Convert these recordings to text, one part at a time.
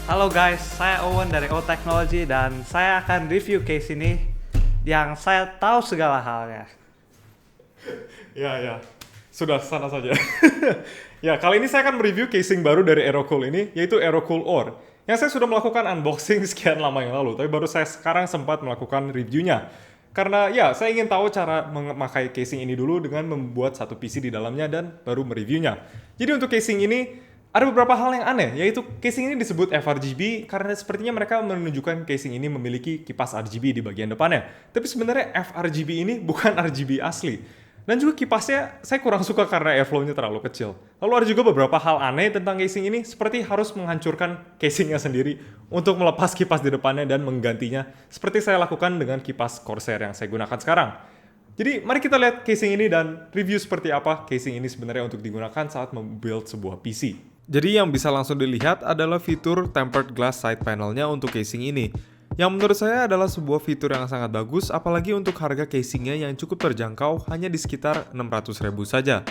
Halo guys, saya Owen dari O Technology dan saya akan review case ini yang saya tahu segala halnya. Ya. Sudah, sana saja. Ya, kali ini saya akan mereview casing baru dari Aerocool ini, yaitu Aerocool Ore. Yang saya sudah melakukan unboxing sekian lama yang lalu, tapi baru saya sekarang sempat melakukan reviewnya. Karena ya, saya ingin tahu cara memakai casing ini dulu dengan membuat satu PC di dalamnya dan baru mereviewnya. Jadi untuk casing ini, ada beberapa hal yang aneh, yaitu casing ini disebut FRGB karena sepertinya mereka menunjukkan casing ini memiliki kipas RGB di bagian depannya. Tapi sebenarnya FRGB ini bukan RGB asli. Dan juga kipasnya saya kurang suka karena airflow-nya terlalu kecil. Lalu ada juga beberapa hal aneh tentang casing ini, seperti harus menghancurkan casingnya sendiri untuk melepas kipas di depannya dan menggantinya, seperti saya lakukan dengan kipas Corsair yang saya gunakan sekarang. Jadi mari kita lihat casing ini dan review seperti apa casing ini sebenarnya untuk digunakan saat membuild sebuah PC. Jadi yang bisa langsung dilihat adalah fitur tempered glass side panelnya untuk casing ini. Yang menurut saya adalah sebuah fitur yang sangat bagus, apalagi untuk harga casingnya yang cukup terjangkau hanya di sekitar 600.000 saja.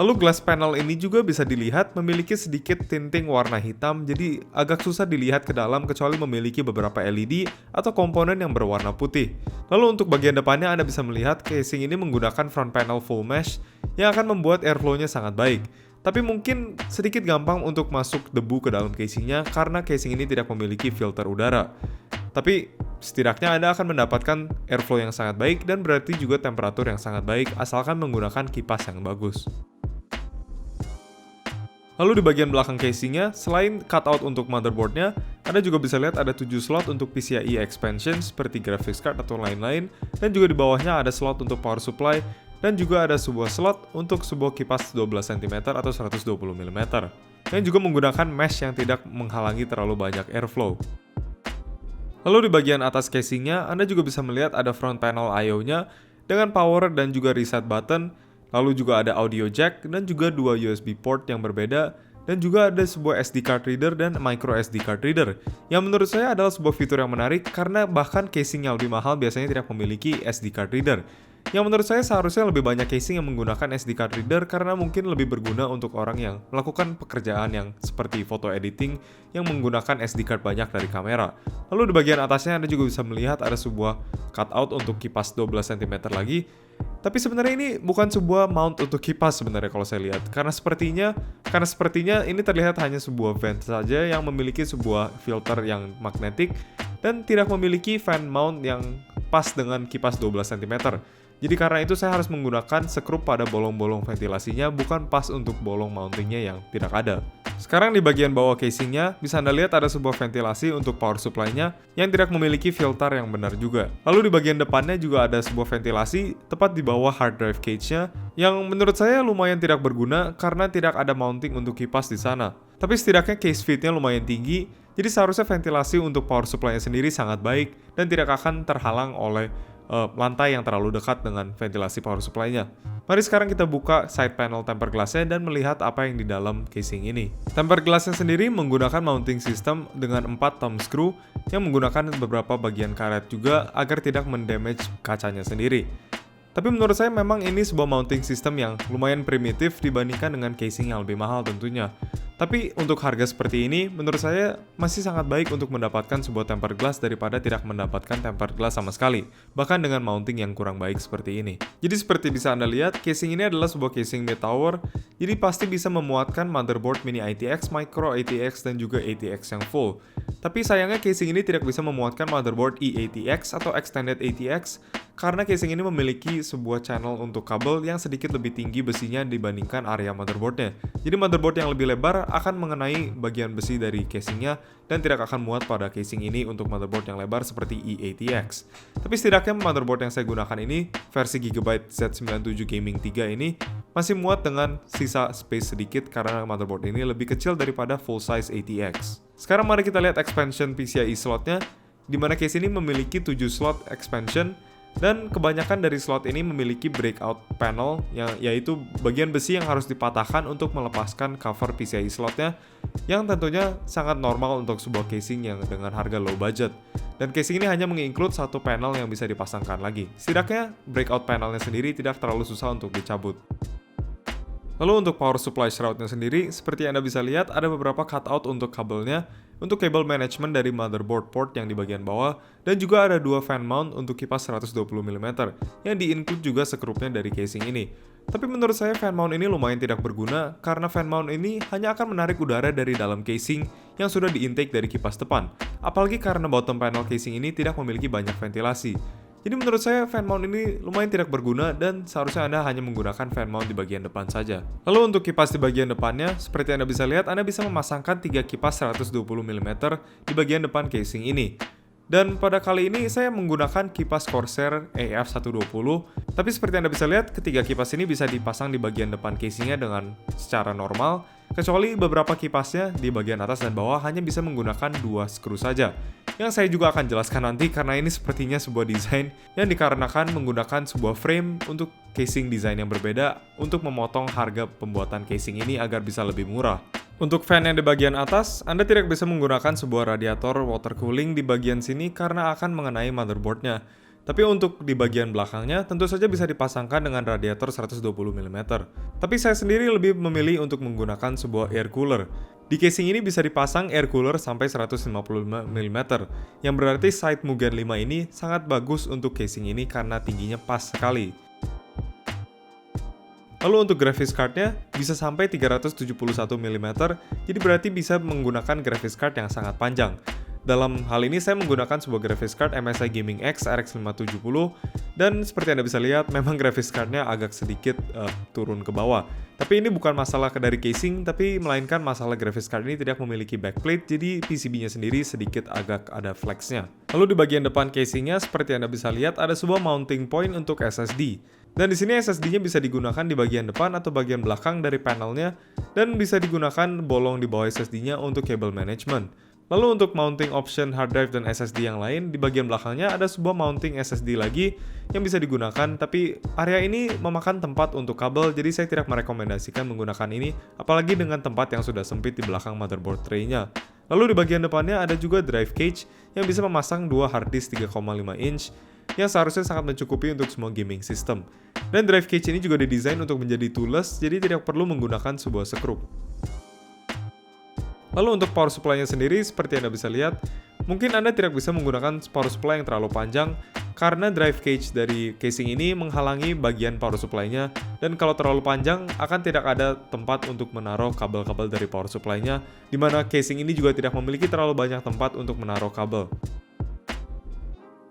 Lalu glass panel ini juga bisa dilihat memiliki sedikit tinting warna hitam, jadi agak susah dilihat ke dalam kecuali memiliki beberapa LED atau komponen yang berwarna putih. Lalu untuk bagian depannya Anda bisa melihat casing ini menggunakan front panel full mesh yang akan membuat airflow-nya sangat baik. Tapi mungkin sedikit gampang untuk masuk debu ke dalam casingnya karena casing ini tidak memiliki filter udara. Tapi setidaknya Anda akan mendapatkan airflow yang sangat baik dan berarti juga temperatur yang sangat baik asalkan menggunakan kipas yang bagus. Lalu di bagian belakang casingnya, selain cutout untuk motherboardnya, Anda juga bisa lihat ada 7 slot untuk PCIe expansion seperti graphics card atau lain-lain, dan juga di bawahnya ada slot untuk power supply, dan juga ada sebuah slot untuk sebuah kipas 12 cm atau 120 mm, yang juga menggunakan mesh yang tidak menghalangi terlalu banyak airflow. Lalu di bagian atas casingnya, Anda juga bisa melihat ada front panel I/O-nya dengan power dan juga reset button, lalu juga ada audio jack dan juga 2 USB port yang berbeda, dan juga ada sebuah SD card reader dan micro SD card reader, yang menurut saya adalah sebuah fitur yang menarik karena bahkan casing yang lebih mahal biasanya tidak memiliki SD card reader. Yang menurut saya seharusnya lebih banyak casing yang menggunakan SD card reader karena mungkin lebih berguna untuk orang yang melakukan pekerjaan yang seperti foto editing yang menggunakan SD card banyak dari kamera. Lalu di bagian atasnya Anda juga bisa melihat ada sebuah cutout untuk kipas 12 cm lagi. Tapi sebenarnya ini bukan sebuah mount untuk kipas sebenarnya kalau saya lihat. Karena sepertinya ini terlihat hanya sebuah vent saja yang memiliki sebuah filter yang magnetik dan tidak memiliki fan mount yang pas dengan kipas 12 cm. Jadi karena itu saya harus menggunakan sekrup pada bolong-bolong ventilasinya, bukan pas untuk bolong mountingnya yang tidak ada. Sekarang di bagian bawah casingnya, bisa Anda lihat ada sebuah ventilasi untuk power supply-nya yang tidak memiliki filter yang benar juga. Lalu di bagian depannya juga ada sebuah ventilasi tepat di bawah hard drive cage-nya yang menurut saya lumayan tidak berguna karena tidak ada mounting untuk kipas di sana. Tapi setidaknya case fit-nya lumayan tinggi, jadi seharusnya ventilasi untuk power supply-nya sendiri sangat baik dan tidak akan terhalang oleh lantai yang terlalu dekat dengan ventilasi power supply-nya. Mari sekarang kita buka side panel tempered glass-nya dan melihat apa yang di dalam casing ini. Tempered glass-nya sendiri menggunakan mounting system dengan 4 thumb screw yang menggunakan beberapa bagian karet juga agar tidak mendamage kacanya sendiri. Tapi menurut saya memang ini sebuah mounting system yang lumayan primitif dibandingkan dengan casing yang lebih mahal tentunya. Tapi untuk harga seperti ini, menurut saya masih sangat baik untuk mendapatkan sebuah tempered glass daripada tidak mendapatkan tempered glass sama sekali, bahkan dengan mounting yang kurang baik seperti ini. Jadi seperti bisa Anda lihat, casing ini adalah sebuah casing mid-tower, jadi pasti bisa memuatkan motherboard mini ATX, micro ATX, dan juga ATX yang full. Tapi sayangnya casing ini tidak bisa memuatkan motherboard eATX atau Extended ATX, karena casing ini memiliki sebuah channel untuk kabel yang sedikit lebih tinggi besinya dibandingkan area motherboardnya. Jadi motherboard yang lebih lebar akan mengenai bagian besi dari casingnya dan tidak akan muat pada casing ini untuk motherboard yang lebar seperti eATX. Tapi setidaknya motherboard yang saya gunakan ini, versi Gigabyte Z97 Gaming 3 ini, masih muat dengan sisa space sedikit karena motherboard ini lebih kecil daripada full size ATX. Sekarang mari kita lihat expansion PCIe slotnya, di mana case ini memiliki 7 slot expansion. Dan kebanyakan dari slot ini memiliki breakout panel, yaitu bagian besi yang harus dipatahkan untuk melepaskan cover PCIe slotnya, yang tentunya sangat normal untuk sebuah casing yang dengan harga low budget. Dan casing ini hanya menginclude satu panel yang bisa dipasangkan lagi. Setidaknya breakout panelnya sendiri tidak terlalu susah untuk dicabut. Lalu untuk power supply shroudnya sendiri, seperti Anda bisa lihat ada beberapa cutout untuk kabelnya, untuk cable management dari motherboard port yang di bagian bawah, dan juga ada dua fan mount untuk kipas 120 mm, yang di-include juga sekrupnya dari casing ini. Tapi menurut saya fan mount ini lumayan tidak berguna, karena fan mount ini hanya akan menarik udara dari dalam casing yang sudah di-intake dari kipas depan, apalagi karena bottom panel casing ini tidak memiliki banyak ventilasi. Jadi menurut saya fan mount ini lumayan tidak berguna dan seharusnya Anda hanya menggunakan fan mount di bagian depan saja. Lalu untuk kipas di bagian depannya, seperti Anda bisa lihat, Anda bisa memasangkan 3 kipas 120 mm di bagian depan casing ini. Dan pada kali ini saya menggunakan kipas Corsair AF120, tapi seperti Anda bisa lihat, ketiga kipas ini bisa dipasang di bagian depan casingnya dengan secara normal, kecuali beberapa kipasnya di bagian atas dan bawah hanya bisa menggunakan 2 skru saja. Yang saya juga akan jelaskan nanti karena ini sepertinya sebuah desain yang dikarenakan menggunakan sebuah frame untuk casing desain yang berbeda untuk memotong harga pembuatan casing ini agar bisa lebih murah. Untuk fan yang di bagian atas, Anda tidak bisa menggunakan sebuah radiator water cooling di bagian sini karena akan mengenai motherboardnya. Tapi untuk di bagian belakangnya, tentu saja bisa dipasangkan dengan radiator 120 mm. Tapi saya sendiri lebih memilih untuk menggunakan sebuah air cooler. Di casing ini bisa dipasang air cooler sampai 155 mm, yang berarti side Mugen 5 ini sangat bagus untuk casing ini karena tingginya pas sekali. Lalu untuk graphics cardnya bisa sampai 371 mm, jadi berarti bisa menggunakan graphics card yang sangat panjang. Dalam hal ini saya menggunakan sebuah graphics card MSI Gaming X RX 570 dan seperti Anda bisa lihat memang graphics cardnya agak sedikit turun ke bawah. Tapi ini bukan masalah dari casing, tapi melainkan masalah graphics card ini tidak memiliki backplate, jadi PCB-nya sendiri sedikit agak ada flexnya. Lalu di bagian depan casingnya seperti Anda bisa lihat ada sebuah mounting point untuk SSD. Dan di sini SSD-nya bisa digunakan di bagian depan atau bagian belakang dari panelnya dan bisa digunakan bolong di bawah SSD-nya untuk cable management. Lalu untuk mounting option hard drive dan SSD yang lain, di bagian belakangnya ada sebuah mounting SSD lagi yang bisa digunakan, tapi area ini memakan tempat untuk kabel, jadi saya tidak merekomendasikan menggunakan ini, apalagi dengan tempat yang sudah sempit di belakang motherboard tray-nya. Lalu di bagian depannya ada juga drive cage yang bisa memasang dua hard disk 3,5 inch, yang seharusnya sangat mencukupi untuk semua gaming system. Dan drive cage ini juga didesain untuk menjadi toolless, jadi tidak perlu menggunakan sebuah sekrup. Lalu untuk power supply-nya sendiri, seperti Anda bisa lihat, mungkin Anda tidak bisa menggunakan power supply yang terlalu panjang karena drive cage dari casing ini menghalangi bagian power supply-nya, dan kalau terlalu panjang akan tidak ada tempat untuk menaruh kabel-kabel dari power supply-nya, di mana casing ini juga tidak memiliki terlalu banyak tempat untuk menaruh kabel.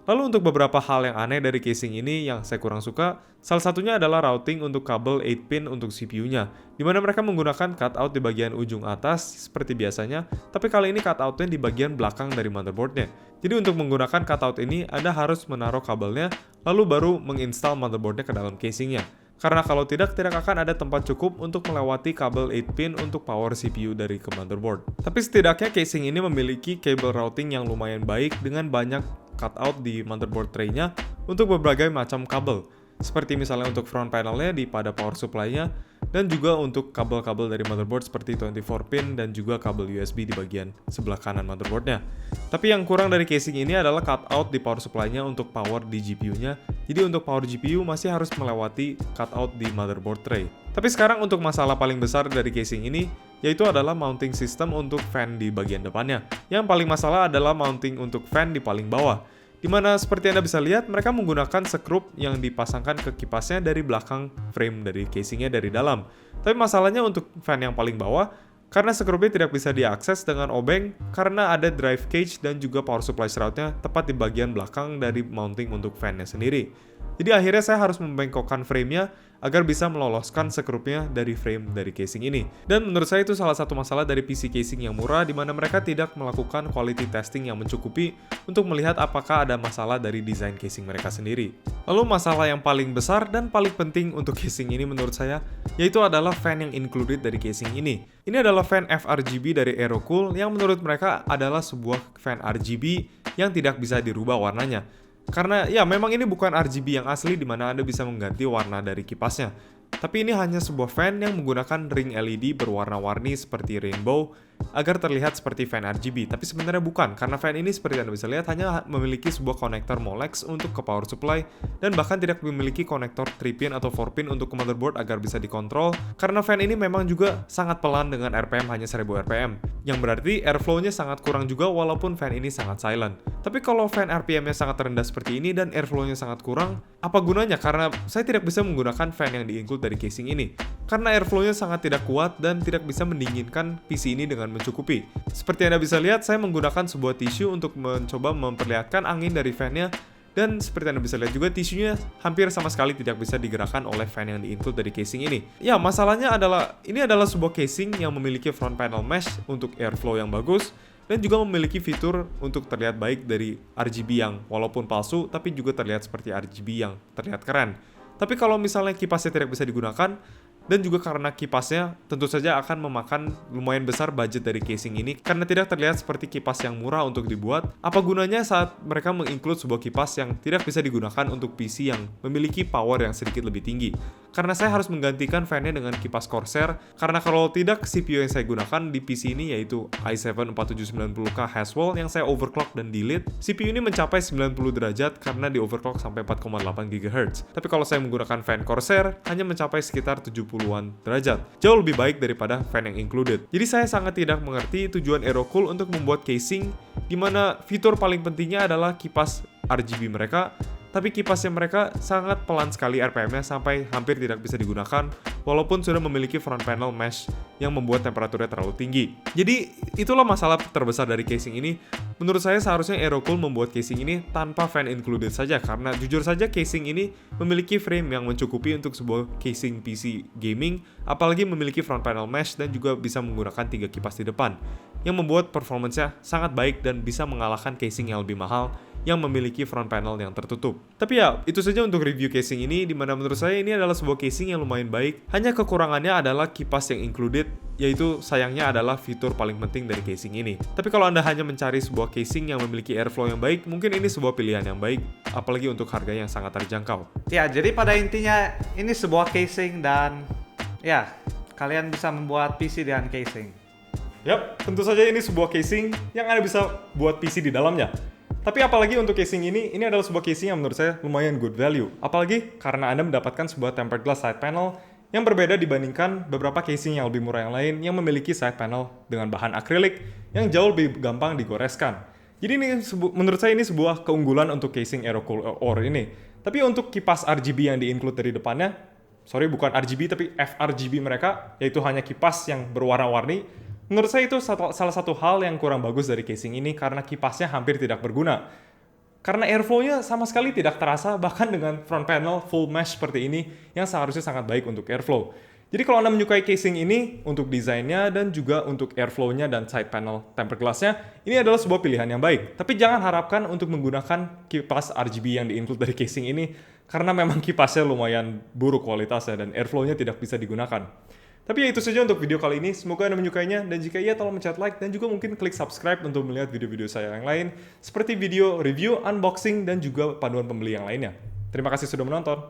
Lalu untuk beberapa hal yang aneh dari casing ini yang saya kurang suka, salah satunya adalah routing untuk kabel 8-pin untuk CPU-nya, di mana mereka menggunakan cutout di bagian ujung atas seperti biasanya, tapi kali ini cutout-nya di bagian belakang dari motherboard-nya. Jadi untuk menggunakan cutout ini, Anda harus menaruh kabelnya, lalu baru menginstal motherboard-nya ke dalam casing-nya. Karena kalau tidak akan ada tempat cukup untuk melewati kabel 8-pin untuk power CPU dari ke motherboard. Tapi setidaknya casing ini memiliki cable routing yang lumayan baik dengan banyak cutout di motherboard tray-nya untuk berbagai macam kabel. Seperti misalnya untuk front panelnya pada power supply-nya, dan juga untuk kabel-kabel dari motherboard seperti 24-pin dan juga kabel USB di bagian sebelah kanan motherboard-nya. Tapi yang kurang dari casing ini adalah cutout di power supply-nya untuk power di GPU-nya. Jadi untuk power GPU masih harus melewati cutout di motherboard tray. Tapi sekarang untuk masalah paling besar dari casing ini, yaitu adalah mounting system untuk fan di bagian depannya. Yang paling masalah adalah mounting untuk fan di paling bawah, dimana seperti Anda bisa lihat mereka menggunakan sekrup yang dipasangkan ke kipasnya dari belakang frame dari casingnya dari dalam. Tapi masalahnya untuk fan yang paling bawah, karena sekrupnya tidak bisa diakses dengan obeng karena ada drive cage dan juga power supply shroud-nya tepat di bagian belakang dari mounting untuk fan-nya sendiri. Jadi akhirnya saya harus membengkokkan frame-nya agar bisa meloloskan sekrupnya dari frame dari casing ini. Dan menurut saya itu salah satu masalah dari PC casing yang murah, di mana mereka tidak melakukan quality testing yang mencukupi untuk melihat apakah ada masalah dari desain casing mereka sendiri. Lalu masalah yang paling besar dan paling penting untuk casing ini menurut saya, yaitu adalah fan yang included dari casing ini. Ini adalah fan FRGB dari Aerocool yang menurut mereka adalah sebuah fan RGB yang tidak bisa dirubah warnanya. Karena ya memang ini bukan RGB yang asli di mana Anda bisa mengganti warna dari kipasnya. Tapi ini hanya sebuah fan yang menggunakan ring LED berwarna-warni seperti rainbow agar terlihat seperti fan RGB, tapi sebenarnya bukan, karena fan ini seperti Anda bisa lihat hanya memiliki sebuah konektor Molex untuk ke power supply dan bahkan tidak memiliki konektor 3-pin atau 4-pin untuk ke motherboard agar bisa dikontrol, karena fan ini memang juga sangat pelan dengan RPM hanya 1000 RPM, yang berarti airflow-nya sangat kurang juga walaupun fan ini sangat silent. Tapi kalau fan RPM-nya sangat rendah seperti ini dan airflow-nya sangat kurang, apa gunanya? Karena saya tidak bisa menggunakan fan yang di-include dari casing ini. Karena airflow-nya sangat tidak kuat dan tidak bisa mendinginkan PC ini dengan mencukupi. Seperti Anda bisa lihat, saya menggunakan sebuah tisu untuk mencoba memperlihatkan angin dari fan-nya. Dan seperti Anda bisa lihat juga, tisunya hampir sama sekali tidak bisa digerakkan oleh fan yang di-include dari casing ini. Ya, masalahnya adalah, ini adalah sebuah casing yang memiliki front panel mesh untuk airflow yang bagus, dan juga memiliki fitur untuk terlihat baik dari RGB yang walaupun palsu, tapi juga terlihat seperti RGB yang terlihat keren. Tapi kalau misalnya kipasnya tidak bisa digunakan, dan juga karena kipasnya tentu saja akan memakan lumayan besar budget dari casing ini karena tidak terlihat seperti kipas yang murah untuk dibuat, apa gunanya saat mereka menginclude sebuah kipas yang tidak bisa digunakan untuk PC yang memiliki power yang sedikit lebih tinggi? Karena saya harus menggantikan fan-nya dengan kipas Corsair, karena kalau tidak CPU yang saya gunakan di PC ini yaitu i7 4790K Haswell yang saya overclock dan delete, CPU ini mencapai 90 derajat karena di overclock sampai 4,8 GHz. Tapi kalau saya menggunakan fan Corsair hanya mencapai sekitar 70-an derajat. Jauh lebih baik daripada fan yang included. Jadi saya sangat tidak mengerti tujuan Aerocool untuk membuat casing di mana fitur paling pentingnya adalah kipas RGB mereka, tapi kipasnya mereka sangat pelan sekali RPM-nya sampai hampir tidak bisa digunakan walaupun sudah memiliki front panel mesh yang membuat temperaturnya terlalu tinggi. Jadi itulah masalah terbesar dari casing ini. Menurut saya seharusnya Aerocool membuat casing ini tanpa fan included saja, karena jujur saja casing ini memiliki frame yang mencukupi untuk sebuah casing PC gaming, apalagi memiliki front panel mesh dan juga bisa menggunakan 3 kipas di depan, yang membuat performance-nya sangat baik dan bisa mengalahkan casing yang lebih mahal yang memiliki front panel yang tertutup. Tapi ya, itu saja untuk review casing ini, dimana menurut saya ini adalah sebuah casing yang lumayan baik. Hanya kekurangannya adalah kipas yang included, yaitu sayangnya adalah fitur paling penting dari casing ini. Tapi kalau Anda hanya mencari sebuah casing yang memiliki airflow yang baik, mungkin ini sebuah pilihan yang baik, apalagi untuk harga yang sangat terjangkau. Ya, jadi pada intinya ini sebuah casing dan ya, kalian bisa membuat PC dengan casing. Yap, tentu saja ini sebuah casing yang Anda bisa buat PC di dalamnya. Tapi apalagi untuk casing ini adalah sebuah casing yang menurut saya lumayan good value. Apalagi karena Anda mendapatkan sebuah tempered glass side panel yang berbeda dibandingkan beberapa casing yang lebih murah yang lain yang memiliki side panel dengan bahan akrilik yang jauh lebih gampang digoreskan. Jadi ini menurut saya ini sebuah keunggulan untuk casing Aerocool Ore ini. Tapi untuk kipas RGB yang di-include dari depannya, bukan RGB tapi FRGB mereka, yaitu hanya kipas yang berwarna-warni. Menurut saya itu salah satu hal yang kurang bagus dari casing ini karena kipasnya hampir tidak berguna. Karena airflow-nya sama sekali tidak terasa bahkan dengan front panel full mesh seperti ini yang seharusnya sangat baik untuk airflow. Jadi kalau Anda menyukai casing ini untuk desainnya dan juga untuk airflow-nya dan side panel tempered glass-nya, ini adalah sebuah pilihan yang baik. Tapi jangan harapkan untuk menggunakan kipas RGB yang di-include dari casing ini karena memang kipasnya lumayan buruk kualitasnya dan airflow-nya tidak bisa digunakan. Tapi ya itu saja untuk video kali ini, semoga Anda menyukainya, dan jika iya tolong mencet like dan juga mungkin klik subscribe untuk melihat video-video saya yang lain, seperti video review, unboxing, dan juga panduan pembeli yang lainnya. Terima kasih sudah menonton.